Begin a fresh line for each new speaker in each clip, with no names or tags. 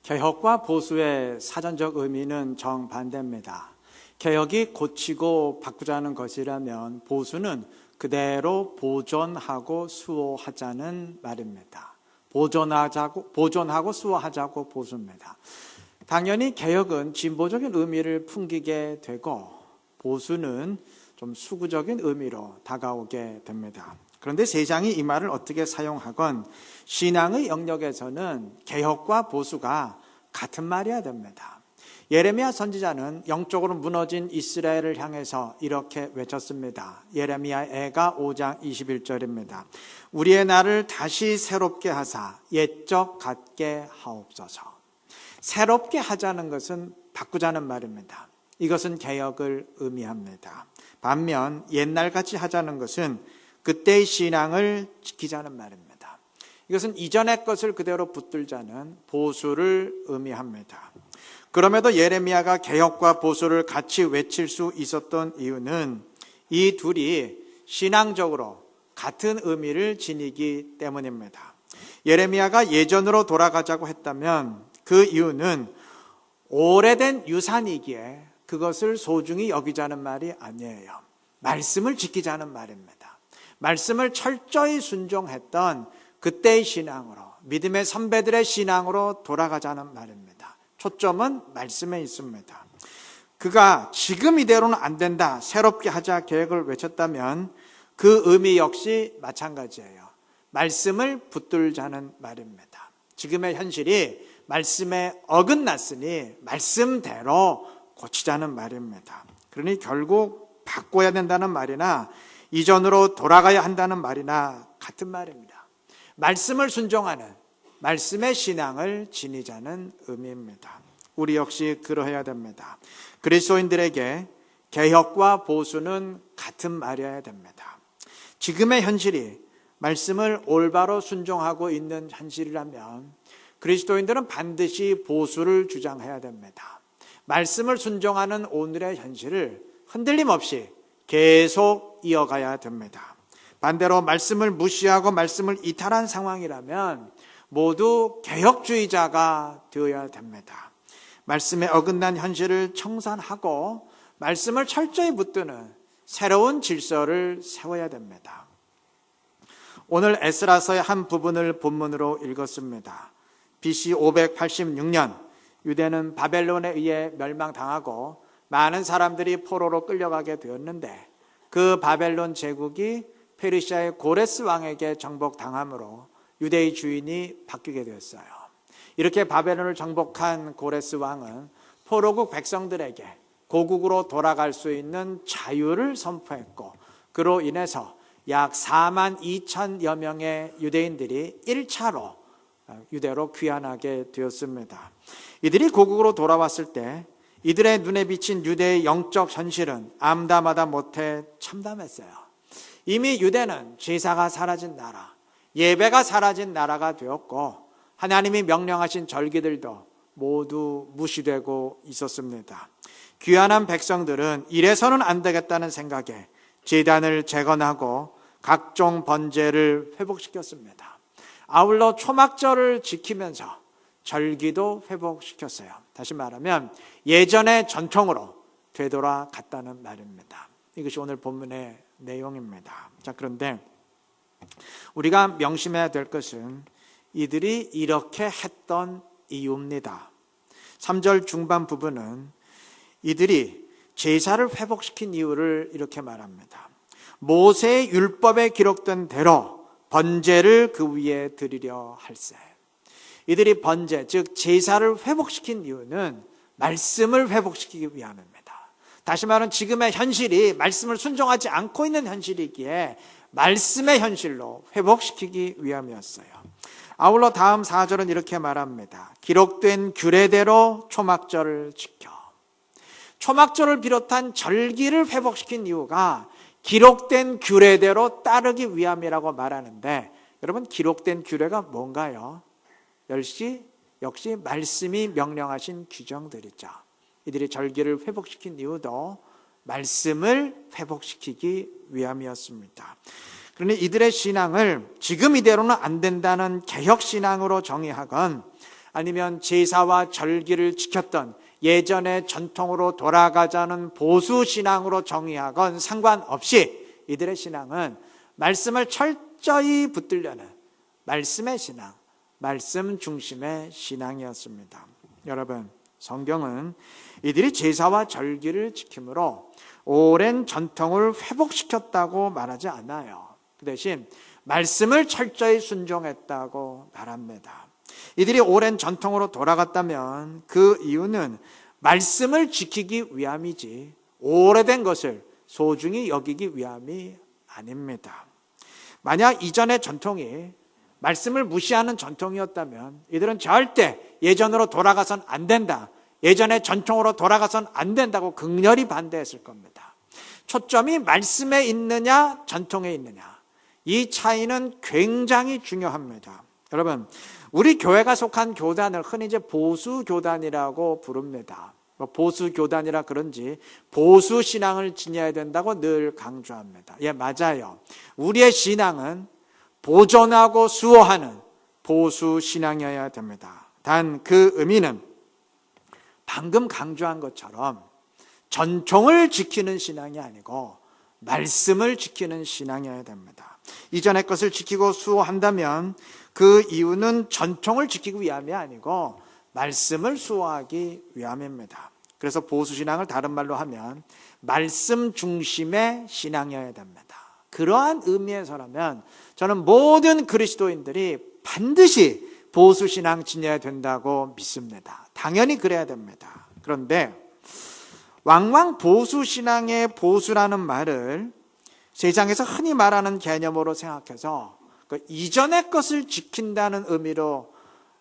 개혁과 보수의 사전적 의미는 정반대입니다. 개혁이 고치고 바꾸자는 것이라면 보수는 그대로 보존하고 수호하자는 말입니다. 보존하고 수호하자고 보수입니다. 당연히 개혁은 진보적인 의미를 풍기게 되고 보수는 좀 수구적인 의미로 다가오게 됩니다. 그런데 세상이 이 말을 어떻게 사용하건 신앙의 영역에서는 개혁과 보수가 같은 말이어야 됩니다. 예레미야 선지자는 영적으로 무너진 이스라엘을 향해서 이렇게 외쳤습니다. 예레미야애가 5장 21절입니다. 우리의 날을 다시 새롭게 하사 옛적 같게 하옵소서. 새롭게 하자는 것은 바꾸자는 말입니다. 이것은 개혁을 의미합니다. 반면 옛날같이 하자는 것은 그때의 신앙을 지키자는 말입니다. 이것은 이전의 것을 그대로 붙들자는 보수를 의미합니다. 그럼에도 예레미야가 개혁과 보수를 같이 외칠 수 있었던 이유는 이 둘이 신앙적으로 같은 의미를 지니기 때문입니다. 예레미야가 예전으로 돌아가자고 했다면 그 이유는 오래된 유산이기에 그것을 소중히 여기자는 말이 아니에요. 말씀을 지키자는 말입니다. 말씀을 철저히 순종했던 그때의 신앙으로, 믿음의 선배들의 신앙으로 돌아가자는 말입니다. 초점은 말씀에 있습니다. 그가 지금 이대로는 안 된다, 새롭게 하자 계획을 외쳤다면 그 의미 역시 마찬가지예요. 말씀을 붙들자는 말입니다. 지금의 현실이 말씀에 어긋났으니 말씀대로 고치자는 말입니다. 그러니 결국 바꿔야 된다는 말이나 이전으로 돌아가야 한다는 말이나 같은 말입니다. 말씀을 순종하는 말씀의 신앙을 지니자는 의미입니다. 우리 역시 그러해야 됩니다. 그리스도인들에게 개혁과 보수는 같은 말이어야 됩니다. 지금의 현실이 말씀을 올바로 순종하고 있는 현실이라면 그리스도인들은 반드시 보수를 주장해야 됩니다. 말씀을 순종하는 오늘의 현실을 흔들림 없이 계속 이어가야 됩니다. 반대로 말씀을 무시하고 말씀을 이탈한 상황이라면 모두 개혁주의자가 되어야 됩니다. 말씀에 어긋난 현실을 청산하고 말씀을 철저히 붙드는 새로운 질서를 세워야 됩니다. 오늘 에스라서의 한 부분을 본문으로 읽었습니다. BC 586년 유대는 바벨론에 의해 멸망당하고 많은 사람들이 포로로 끌려가게 되었는데 그 바벨론 제국이 페르시아의 고레스 왕에게 정복당함으로 유대의 주인이 바뀌게 되었어요. 이렇게 바벨론을 정복한 고레스 왕은 포로국 백성들에게 고국으로 돌아갈 수 있는 자유를 선포했고 그로 인해서 약 4만 2천여 명의 유대인들이 1차로 유대로 귀환하게 되었습니다. 이들이 고국으로 돌아왔을 때 이들의 눈에 비친 유대의 영적 현실은 암담하다 못해 참담했어요. 이미 유대는 제사가 사라진 나라, 예배가 사라진 나라가 되었고 하나님이 명령하신 절기들도 모두 무시되고 있었습니다. 귀환한 백성들은 이래서는 안 되겠다는 생각에 제단을 재건하고 각종 번제를 회복시켰습니다. 아울러 초막절을 지키면서 절기도 회복시켰어요. 다시 말하면 예전의 전통으로 되돌아갔다는 말입니다. 이것이 오늘 본문의 내용입니다. 자, 그런데 우리가 명심해야 될 것은 이들이 이렇게 했던 이유입니다. 3절 중반 부분은 이들이 제사를 회복시킨 이유를 이렇게 말합니다. 모세의 율법에 기록된 대로 번제를 그 위에 드리려 할세. 이들이 번제, 즉 제사를 회복시킨 이유는 말씀을 회복시키기 위함입니다. 다시 말하면 지금의 현실이 말씀을 순종하지 않고 있는 현실이기에 말씀의 현실로 회복시키기 위함이었어요. 아울러 다음 4절은 이렇게 말합니다. 기록된 규례대로 초막절을 지켜. 초막절을 비롯한 절기를 회복시킨 이유가 기록된 규례대로 따르기 위함이라고 말하는데 여러분 기록된 규례가 뭔가요? 역시 말씀이 명령하신 규정들이죠. 이들이 절기를 회복시킨 이유도 말씀을 회복시키기 위함이었습니다. 그러니 이들의 신앙을 지금 이대로는 안 된다는 개혁신앙으로 정의하건 아니면 제사와 절기를 지켰던 예전의 전통으로 돌아가자는 보수 신앙으로 정의하건 상관없이 이들의 신앙은 말씀을 철저히 붙들려는 말씀의 신앙, 말씀 중심의 신앙이었습니다. 여러분, 성경은 이들이 제사와 절기를 지킴으로 오랜 전통을 회복시켰다고 말하지 않아요. 그 대신 말씀을 철저히 순종했다고 말합니다. 이들이 오랜 전통으로 돌아갔다면 그 이유는 말씀을 지키기 위함이지 오래된 것을 소중히 여기기 위함이 아닙니다. 만약 이전의 전통이 말씀을 무시하는 전통이었다면 이들은 절대 예전으로 돌아가선 안 된다, 예전의 전통으로 돌아가선 안 된다고 극렬히 반대했을 겁니다. 초점이 말씀에 있느냐 전통에 있느냐, 이 차이는 굉장히 중요합니다. 여러분, 우리 교회가 속한 교단을 흔히 이제 보수교단이라고 부릅니다. 보수교단이라 그런지 보수신앙을 지녀야 된다고 늘 강조합니다. 예, 맞아요. 우리의 신앙은 보존하고 수호하는 보수신앙이어야 됩니다. 단 그 의미는 방금 강조한 것처럼 전통을 지키는 신앙이 아니고 말씀을 지키는 신앙이어야 됩니다. 이전의 것을 지키고 수호한다면 그 이유는 전통을 지키기 위함이 아니고 말씀을 수호하기 위함입니다. 그래서 보수신앙을 다른 말로 하면 말씀 중심의 신앙이어야 됩니다. 그러한 의미에서라면 저는 모든 그리스도인들이 반드시 보수신앙 지녀야 된다고 믿습니다. 당연히 그래야 됩니다. 그런데 왕왕 보수신앙의 보수라는 말을 세상에서 흔히 말하는 개념으로 생각해서 그 이전의 것을 지킨다는 의미로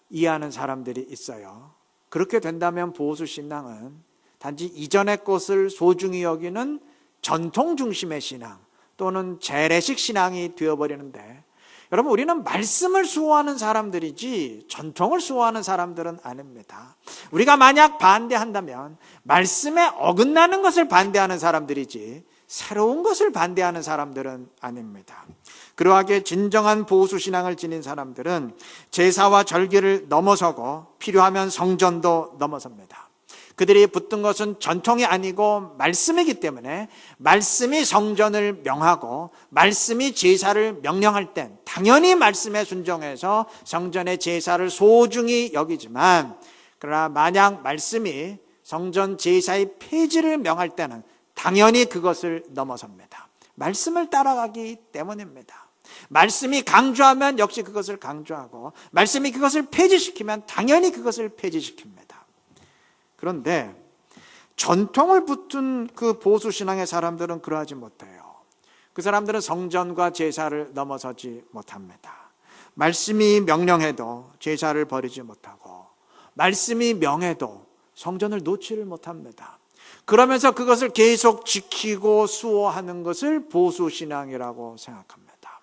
이해하는 사람들이 있어요. 그렇게 된다면 보수신앙은 단지 이전의 것을 소중히 여기는 전통 중심의 신앙 또는 재래식 신앙이 되어버리는데, 여러분, 우리는 말씀을 수호하는 사람들이지 전통을 수호하는 사람들은 아닙니다. 우리가 만약 반대한다면 말씀에 어긋나는 것을 반대하는 사람들이지 새로운 것을 반대하는 사람들은 아닙니다. 그러하게 진정한 보수신앙을 지닌 사람들은 제사와 절기를 넘어서고 필요하면 성전도 넘어섭니다. 그들이 붙든 것은 전통이 아니고 말씀이기 때문에 말씀이 성전을 명하고 말씀이 제사를 명령할 땐 당연히 말씀에 순종해서 성전의 제사를 소중히 여기지만, 그러나 만약 말씀이 성전 제사의 폐지를 명할 때는 당연히 그것을 넘어섭니다. 말씀을 따라가기 때문입니다. 말씀이 강조하면 역시 그것을 강조하고, 말씀이 그것을 폐지시키면 당연히 그것을 폐지시킵니다. 그런데 전통을 붙은 그 보수신앙의 사람들은 그러하지 못해요. 그 사람들은 성전과 제사를 넘어서지 못합니다. 말씀이 명령해도 제사를 버리지 못하고, 말씀이 명해도 성전을 놓지를 못합니다. 그러면서 그것을 계속 지키고 수호하는 것을 보수신앙이라고 생각합니다.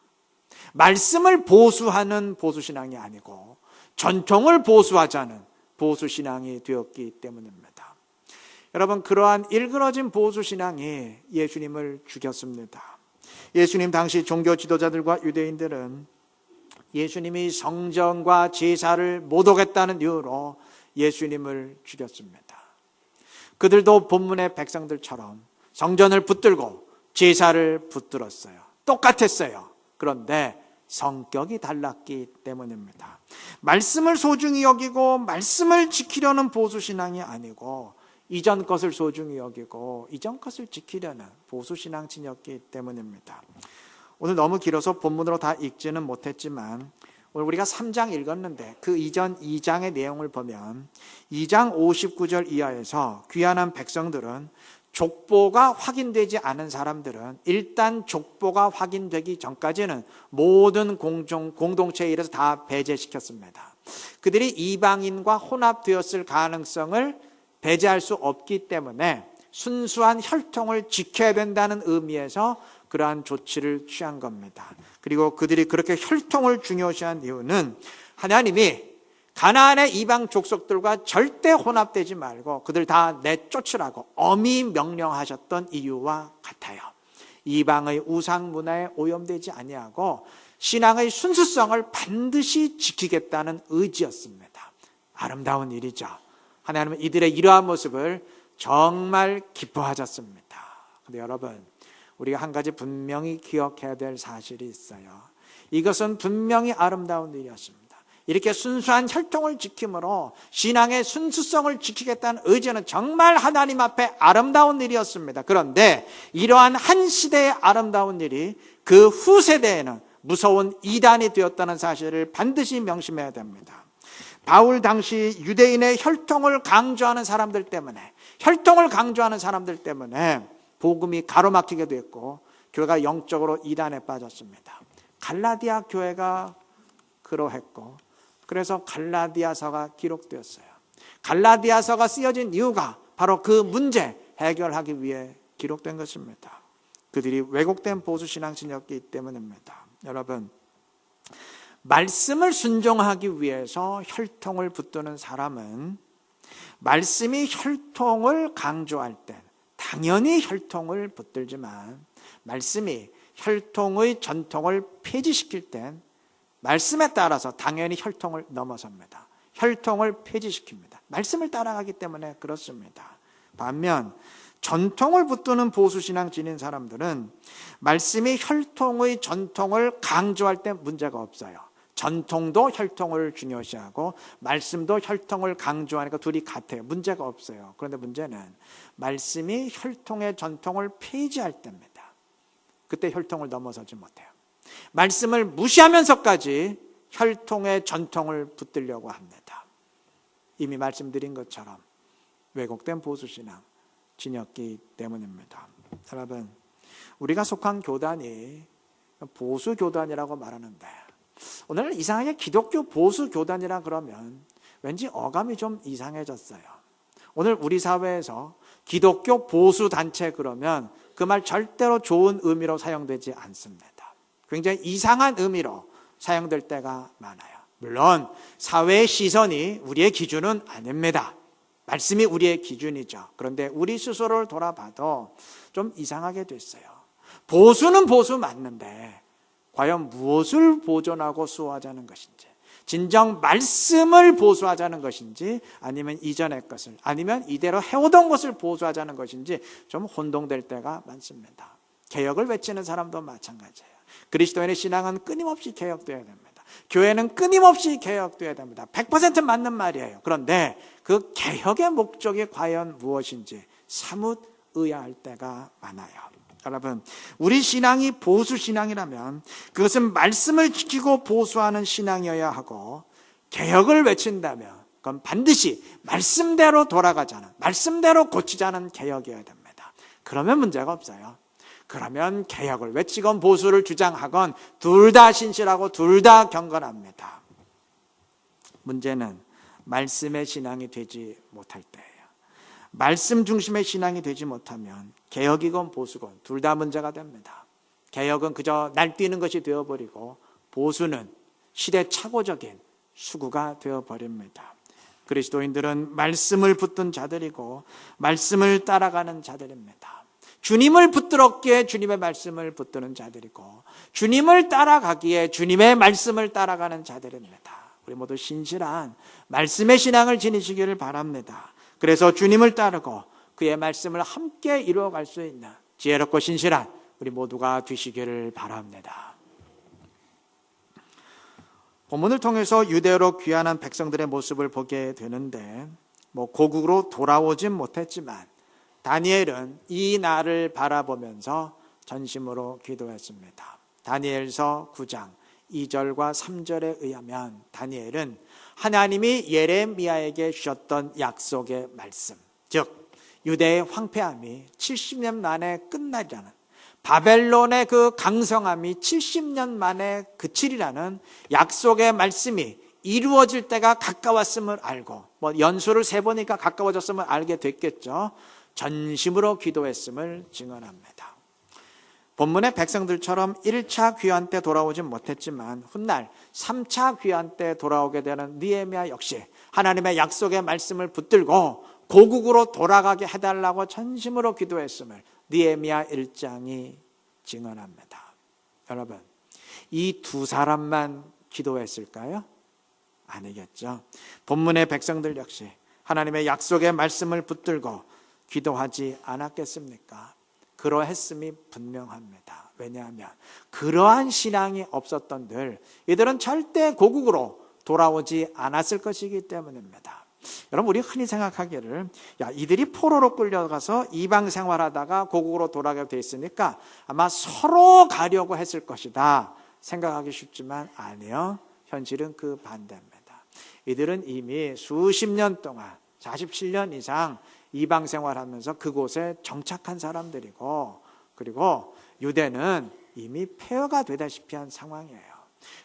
말씀을 보수하는 보수신앙이 아니고 전통을 보수하자는 보수신앙이 되었기 때문입니다. 여러분, 그러한 일그러진 보수신앙이 예수님을 죽였습니다. 예수님 당시 종교 지도자들과 유대인들은 예수님이 성전과 제사를 못 오겠다는 이유로 예수님을 죽였습니다. 그들도 본문의 백성들처럼 성전을 붙들고 제사를 붙들었어요. 똑같았어요. 그런데 성격이 달랐기 때문입니다. 말씀을 소중히 여기고 말씀을 지키려는 보수신앙이 아니고 이전 것을 소중히 여기고 이전 것을 지키려는 보수신앙 지녔기 때문입니다. 오늘 너무 길어서 본문으로 다 읽지는 못했지만 오늘 우리가 3장 읽었는데 그 이전 2장의 내용을 보면 2장 59절 이하에서 귀환한 백성들은 족보가 확인되지 않은 사람들은 일단 족보가 확인되기 전까지는 모든 공동체에 이르러서 다 배제시켰습니다. 그들이 이방인과 혼합되었을 가능성을 배제할 수 없기 때문에 순수한 혈통을 지켜야 된다는 의미에서 그러한 조치를 취한 겁니다. 그리고 그들이 그렇게 혈통을 중요시한 이유는 하나님이 가나안의 이방 족속들과 절대 혼합되지 말고 그들 다 내쫓으라고 엄히 명령하셨던 이유와 같아요. 이방의 우상 문화에 오염되지 아니하고 신앙의 순수성을 반드시 지키겠다는 의지였습니다. 아름다운 일이죠. 하나님은 이들의 이러한 모습을 정말 기뻐하셨습니다. 그런데 여러분, 우리가 한 가지 분명히 기억해야 될 사실이 있어요. 이것은 분명히 아름다운 일이었습니다. 이렇게 순수한 혈통을 지킴으로 신앙의 순수성을 지키겠다는 의지는 정말 하나님 앞에 아름다운 일이었습니다. 그런데 이러한 한 시대의 아름다운 일이 그 후세대에는 무서운 이단이 되었다는 사실을 반드시 명심해야 됩니다. 바울 당시 유대인의 혈통을 강조하는 사람들 때문에, 복음이 가로막히게 됐고 교회가 영적으로 이단에 빠졌습니다. 갈라디아 교회가 그러했고, 그래서 갈라디아서가 기록되었어요. 갈라디아서가 쓰여진 이유가 바로 그 문제 해결하기 위해 기록된 것입니다. 그들이 왜곡된 보수신앙이었기 때문입니다. 여러분, 말씀을 순종하기 위해서 혈통을 붙드는 사람은 말씀이 혈통을 강조할 땐 당연히 혈통을 붙들지만, 말씀이 혈통의 전통을 폐지시킬 땐 말씀에 따라서 당연히 혈통을 넘어섭니다. 혈통을 폐지시킵니다. 말씀을 따라가기 때문에 그렇습니다. 반면 전통을 붙드는 보수신앙 지닌 사람들은 말씀이 혈통의 전통을 강조할 때 문제가 없어요. 전통도 혈통을 중요시하고 말씀도 혈통을 강조하니까 둘이 같아요. 문제가 없어요. 그런데 문제는 말씀이 혈통의 전통을 폐지할 때입니다. 그때 혈통을 넘어서지 못해요. 말씀을 무시하면서까지 혈통의 전통을 붙들려고 합니다. 이미 말씀드린 것처럼 왜곡된 보수신앙 지녔기 때문입니다. 여러분, 우리가 속한 교단이 보수교단이라고 말하는데, 오늘 이상하게 기독교 보수교단이라 그러면 왠지 어감이 좀 이상해졌어요. 오늘 우리 사회에서 기독교 보수단체 그러면 그 말 절대로 좋은 의미로 사용되지 않습니다. 굉장히 이상한 의미로 사용될 때가 많아요. 물론 사회의 시선이 우리의 기준은 아닙니다. 말씀이 우리의 기준이죠. 그런데 우리 스스로를 돌아봐도 좀 이상하게 됐어요. 보수는 보수 맞는데 과연 무엇을 보존하고 수호하자는 것인지, 진정 말씀을 보수하자는 것인지, 아니면 이전의 것을, 아니면 이대로 해오던 것을 보수하자는 것인지 좀 혼동될 때가 많습니다. 개혁을 외치는 사람도 마찬가지예요. 그리스도인의 신앙은 끊임없이 개혁되어야 됩니다. 교회는 끊임없이 개혁되어야 됩니다. 100% 맞는 말이에요. 그런데 그 개혁의 목적이 과연 무엇인지 사뭇 의아할 때가 많아요. 여러분, 우리 신앙이 보수신앙이라면 그것은 말씀을 지키고 보수하는 신앙이어야 하고, 개혁을 외친다면 그건 반드시 말씀대로 돌아가자는, 말씀대로 고치자는 개혁이어야 됩니다. 그러면 문제가 없어요. 그러면 개혁을 외치건 보수를 주장하건 둘 다 신실하고 둘 다 경건합니다. 문제는 말씀의 신앙이 되지 못할 때예요. 말씀 중심의 신앙이 되지 못하면 개혁이건 보수건 둘 다 문제가 됩니다. 개혁은 그저 날뛰는 것이 되어버리고, 보수는 시대착오적인 수구가 되어버립니다. 그리스도인들은 말씀을 붙든 자들이고 말씀을 따라가는 자들입니다. 주님을 붙들었기에 주님의 말씀을 붙드는 자들이고, 주님을 따라가기에 주님의 말씀을 따라가는 자들입니다. 우리 모두 신실한 말씀의 신앙을 지니시기를 바랍니다. 그래서 주님을 따르고 그의 말씀을 함께 이루어갈 수 있는 지혜롭고 신실한 우리 모두가 되시기를 바랍니다. 본문을 통해서 유대로 귀환한 백성들의 모습을 보게 되는데, 고국으로 돌아오진 못했지만 다니엘은 이 날을 바라보면서 전심으로 기도했습니다. 다니엘서 9장 2절과 3절에 의하면 다니엘은 하나님이 예레미야에게 주셨던 약속의 말씀, 즉 유대의 황폐함이 70년 만에 끝나리라는, 바벨론의 그 강성함이 70년 만에 그치리라는 약속의 말씀이 이루어질 때가 가까웠음을 알고, 연수를 세보니까 가까워졌음을 알게 됐겠죠. 전심으로 기도했음을 증언합니다. 본문의 백성들처럼 1차 귀환 때 돌아오진 못했지만 훗날 3차 귀환 때 돌아오게 되는 느헤미야 역시 하나님의 약속의 말씀을 붙들고 고국으로 돌아가게 해달라고 전심으로 기도했음을 느헤미야 1장이 증언합니다. 여러분, 이 두 사람만 기도했을까요? 아니겠죠. 본문의 백성들 역시 하나님의 약속의 말씀을 붙들고 기도하지 않았겠습니까? 그러했음이 분명합니다. 왜냐하면 그러한 신앙이 없었던들 이들은 절대 고국으로 돌아오지 않았을 것이기 때문입니다. 여러분, 우리 흔히 생각하기를 이들이 포로로 끌려가서 이방 생활하다가 고국으로 돌아가게 돼 있으니까 아마 서로 가려고 했을 것이다 생각하기 쉽지만 아니요. 현실은 그 반대입니다. 이들은 이미 수십 년 동안 47년 이상 이방 생활하면서 그곳에 정착한 사람들이고, 그리고 유대는 이미 폐허가 되다시피 한 상황이에요.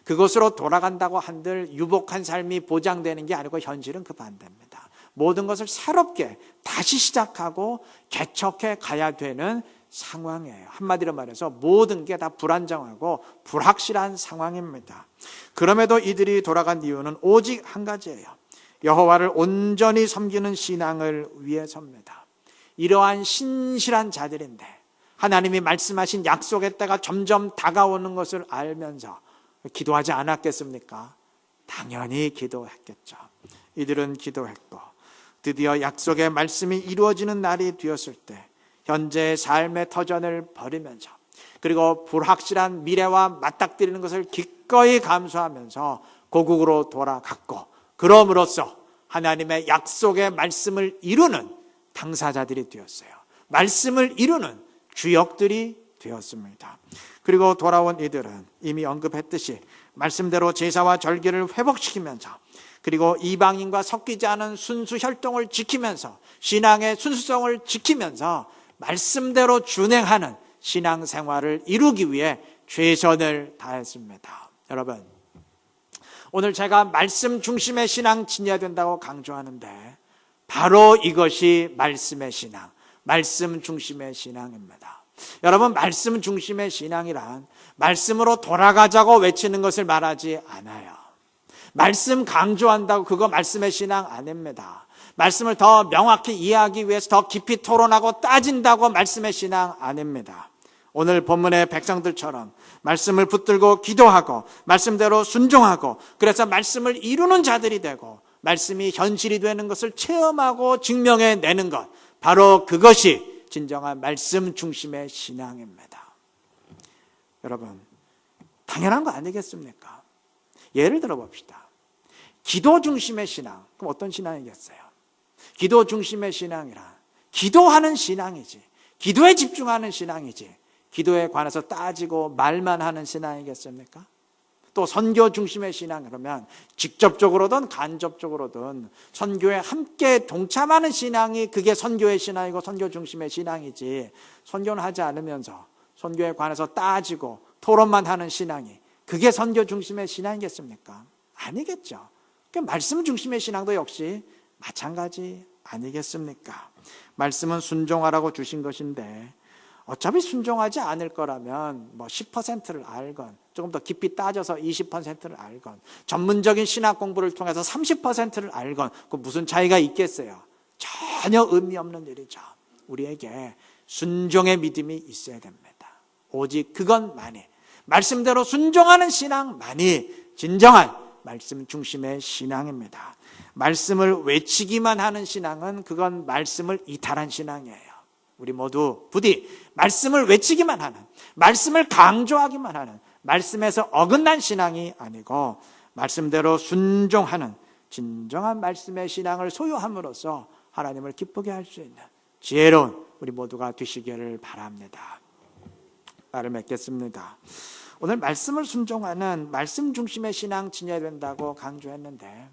그곳으로 돌아간다고 한들 유복한 삶이 보장되는 게 아니고 현실은 그 반대입니다. 모든 것을 새롭게 다시 시작하고 개척해 가야 되는 상황이에요. 한마디로 말해서 모든 게 다 불안정하고 불확실한 상황입니다. 그럼에도 이들이 돌아간 이유는 오직 한 가지예요. 여호와를 온전히 섬기는 신앙을 위해서입니다. 이러한 신실한 자들인데 하나님이 말씀하신 약속의 때가 점점 다가오는 것을 알면서 기도하지 않았겠습니까? 당연히 기도했겠죠. 이들은 기도했고 드디어 약속의 말씀이 이루어지는 날이 되었을 때 현재의 삶의 터전을 버리면서 그리고 불확실한 미래와 맞닥뜨리는 것을 기꺼이 감수하면서 고국으로 돌아갔고, 그럼으로써 하나님의 약속의 말씀을 이루는 당사자들이 되었어요. 말씀을 이루는 주역들이 되었습니다. 그리고 돌아온 이들은 이미 언급했듯이 말씀대로 제사와 절기를 회복시키면서 그리고 이방인과 섞이지 않은 순수 혈통을 지키면서 신앙의 순수성을 지키면서 말씀대로 준행하는 신앙생활을 이루기 위해 최선을 다했습니다. 여러분, 오늘 제가 말씀 중심의 신앙 지녀야 된다고 강조하는데 바로 이것이 말씀의 신앙, 말씀 중심의 신앙입니다. 여러분, 말씀 중심의 신앙이란 말씀으로 돌아가자고 외치는 것을 말하지 않아요. 말씀 강조한다고 그거 말씀의 신앙 아닙니다. 말씀을 더 명확히 이해하기 위해서 더 깊이 토론하고 따진다고 말씀의 신앙 아닙니다. 오늘 본문의 백성들처럼 말씀을 붙들고 기도하고 말씀대로 순종하고 그래서 말씀을 이루는 자들이 되고 말씀이 현실이 되는 것을 체험하고 증명해내는 것, 바로 그것이 진정한 말씀 중심의 신앙입니다. 여러분, 당연한 거 아니겠습니까? 예를 들어 봅시다. 기도 중심의 신앙, 그럼 어떤 신앙이겠어요? 기도 중심의 신앙이란 기도하는 신앙이지, 기도에 집중하는 신앙이지, 기도에 관해서 따지고 말만 하는 신앙이겠습니까? 또 선교 중심의 신앙, 그러면 직접적으로든 간접적으로든 선교에 함께 동참하는 신앙이 그게 선교의 신앙이고 선교 중심의 신앙이지, 선교는 하지 않으면서 선교에 관해서 따지고 토론만 하는 신앙이 그게 선교 중심의 신앙이겠습니까? 아니겠죠. 말씀 중심의 신앙도 역시 마찬가지 아니겠습니까? 말씀은 순종하라고 주신 것인데 어차피 순종하지 않을 거라면 10%를 알건 조금 더 깊이 따져서 20%를 알건 전문적인 신학 공부를 통해서 30%를 알건 그 무슨 차이가 있겠어요? 전혀 의미 없는 일이죠. 우리에게 순종의 믿음이 있어야 됩니다. 오직 그것만이, 말씀대로 순종하는 신앙만이 진정한 말씀 중심의 신앙입니다. 말씀을 외치기만 하는 신앙은 그건 말씀을 이탈한 신앙이에요. 우리 모두 부디 말씀을 외치기만 하는, 말씀을 강조하기만 하는, 말씀에서 어긋난 신앙이 아니고 말씀대로 순종하는 진정한 말씀의 신앙을 소유함으로써 하나님을 기쁘게 할 수 있는 지혜로운 우리 모두가 되시기를 바랍니다. 말을 맺겠습니다. 오늘 말씀을 순종하는 말씀 중심의 신앙 지녀야 된다고 강조했는데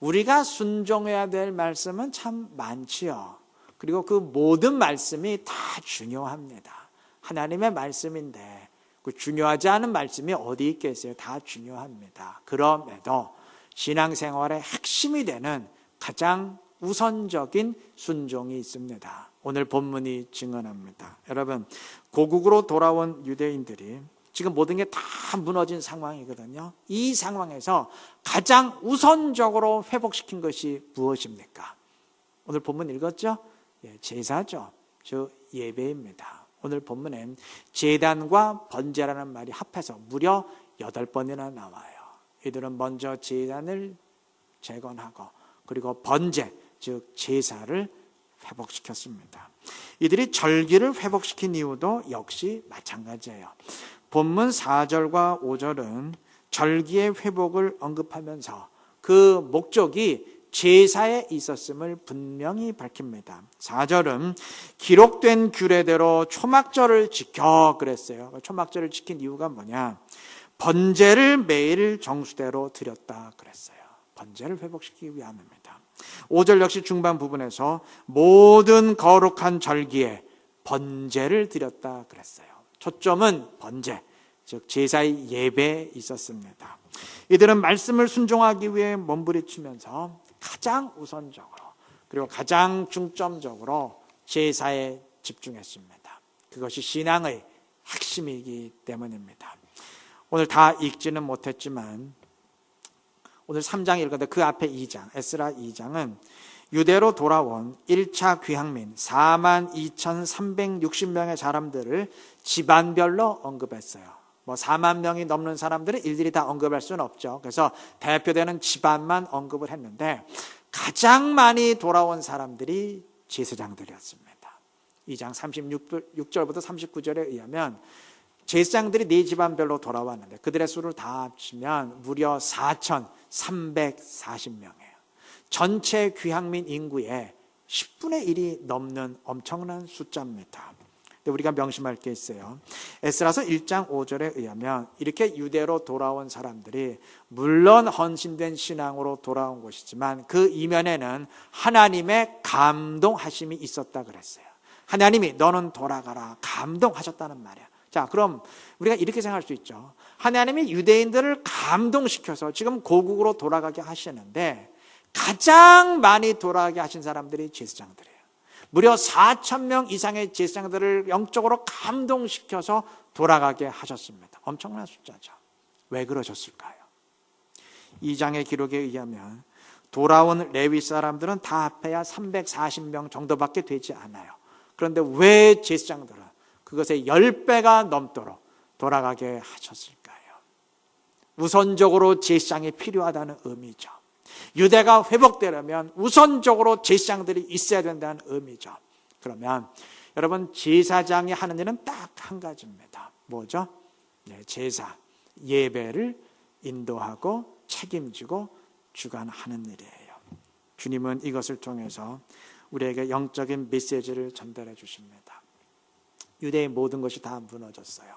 우리가 순종해야 될 말씀은 참 많지요. 그리고 그 모든 말씀이 다 중요합니다. 하나님의 말씀인데 그 중요하지 않은 말씀이 어디 있겠어요? 다 중요합니다. 그럼에도 신앙생활의 핵심이 되는 가장 우선적인 순종이 있습니다. 오늘 본문이 증언합니다. 여러분, 고국으로 돌아온 유대인들이 지금 모든 게 다 무너진 상황이거든요. 이 상황에서 가장 우선적으로 회복시킨 것이 무엇입니까? 오늘 본문 읽었죠? 제사죠. 즉 예배입니다. 오늘 본문엔 제단과 번제라는 말이 합해서 무려 8번이나 나와요. 이들은 먼저 제단을 재건하고 그리고 번제, 즉 제사를 회복시켰습니다. 이들이 절기를 회복시킨 이유도 역시 마찬가지예요. 본문 4절과 5절은 절기의 회복을 언급하면서 그 목적이 제사에 있었음을 분명히 밝힙니다. 4절은 기록된 규례대로 초막절을 지켜 그랬어요. 초막절을 지킨 이유가 뭐냐? 번제를 매일 정수대로 드렸다 그랬어요. 번제를 회복시키기 위함입니다. 5절 역시 중반 부분에서 모든 거룩한 절기에 번제를 드렸다 그랬어요. 초점은 번제, 즉 제사의 예배에 있었습니다. 이들은 말씀을 순종하기 위해 몸부림치면서 가장 우선적으로 그리고 가장 중점적으로 제사에 집중했습니다. 그것이 신앙의 핵심이기 때문입니다. 오늘 다 읽지는 못했지만 오늘 3장 읽었는데 그 앞에 2장, 에스라 2장은 유대로 돌아온 1차 귀향민 42,360명의 사람들을 집안별로 언급했어요. 4만 명이 넘는 사람들을 일일이 다 언급할 수는 없죠. 그래서 대표되는 집안만 언급을 했는데 가장 많이 돌아온 사람들이 제사장들이었습니다. 2장 36절부터 39절에 의하면 제사장들이 네 집안별로 돌아왔는데 그들의 수를 다 합치면 무려 4,340명이에요. 전체 귀향민 인구의 10분의 1이 넘는 엄청난 숫자입니다. 근데 우리가 명심할 게 있어요. 에스라서 1장 5절에 의하면 이렇게 유대로 돌아온 사람들이 물론 헌신된 신앙으로 돌아온 것이지만 그 이면에는 하나님의 감동하심이 있었다 그랬어요. 하나님이 너는 돌아가라 감동하셨다는 말이야. 자, 그럼 우리가 이렇게 생각할 수 있죠. 하나님이 유대인들을 감동시켜서 지금 고국으로 돌아가게 하시는데 가장 많이 돌아가게 하신 사람들이 제사장들이에요. 무려 4,000명 이상의 제사장들을 영적으로 감동시켜서 돌아가게 하셨습니다. 엄청난 숫자죠. 왜 그러셨을까요? 2장의 기록에 의하면 돌아온 레위 사람들은 다 합해야 340명 정도밖에 되지 않아요. 그런데 왜 제사장들은 그것의 10배가 넘도록 돌아가게 하셨을까요? 우선적으로 제사장이 필요하다는 의미죠. 유대가 회복되려면 우선적으로 제사장들이 있어야 된다는 의미죠. 그러면 여러분 제사장이 하는 일은 딱 한 가지입니다. 뭐죠? 제사, 예배를 인도하고 책임지고 주관하는 일이에요. 주님은 이것을 통해서 우리에게 영적인 메시지를 전달해 주십니다. 유대의 모든 것이 다 무너졌어요.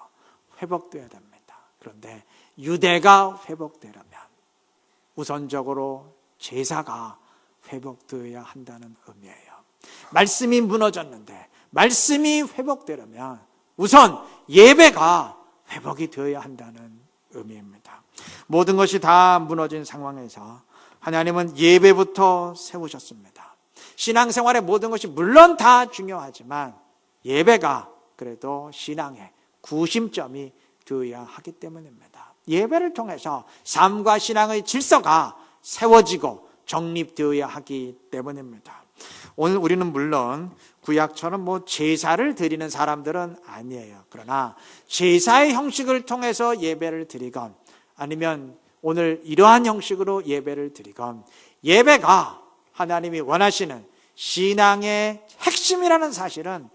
회복되어야 됩니다. 그런데 유대가 회복되려면 우선적으로 제사가 회복되어야 한다는 의미예요. 말씀이 무너졌는데 말씀이 회복되려면 우선 예배가 회복이 되어야 한다는 의미입니다. 모든 것이 다 무너진 상황에서 하나님은 예배부터 세우셨습니다. 신앙생활의 모든 것이 물론 다 중요하지만 예배가 그래도 신앙의 구심점이 되어야 하기 때문입니다. 예배를 통해서 삶과 신앙의 질서가 세워지고 정립되어야 하기 때문입니다. 오늘 우리는 물론 구약처럼 제사를 드리는 사람들은 아니에요. 그러나 제사의 형식을 통해서 예배를 드리건 아니면 오늘 이러한 형식으로 예배를 드리건 예배가 하나님이 원하시는 신앙의 핵심이라는 사실은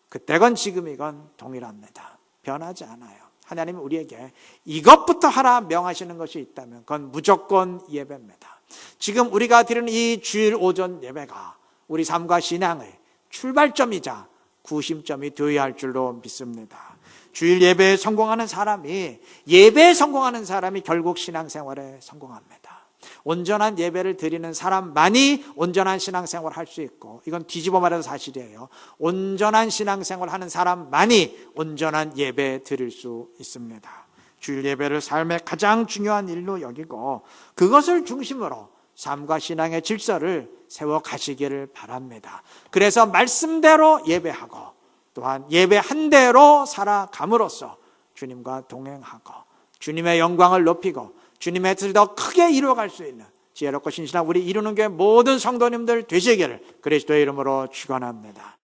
그때건 지금이건 동일합니다. 변하지 않아요. 하나님은 우리에게 이것부터 하라 명하시는 것이 있다면 그건 무조건 예배입니다. 지금 우리가 드리는 이 주일 오전 예배가 우리 삶과 신앙의 출발점이자 구심점이 되어야 할 줄로 믿습니다. 주일 예배에 성공하는 사람이 결국 신앙생활에 성공합니다. 온전한 예배를 드리는 사람만이 온전한 신앙생활을 할 수 있고 이건 뒤집어 말해서 사실이에요. 온전한 신앙생활을 하는 사람만이 온전한 예배 드릴 수 있습니다. 주일 예배를 삶의 가장 중요한 일로 여기고 그것을 중심으로 삶과 신앙의 질서를 세워 가시기를 바랍니다. 그래서 말씀대로 예배하고 또한 예배한 대로 살아감으로써 주님과 동행하고 주님의 영광을 높이고 주님의 뜻을 더 크게 이루어갈 수 있는 지혜롭고 신실한 우리 이루는 교회 모든 성도님들 되시기를 그리스도의 이름으로 축원합니다.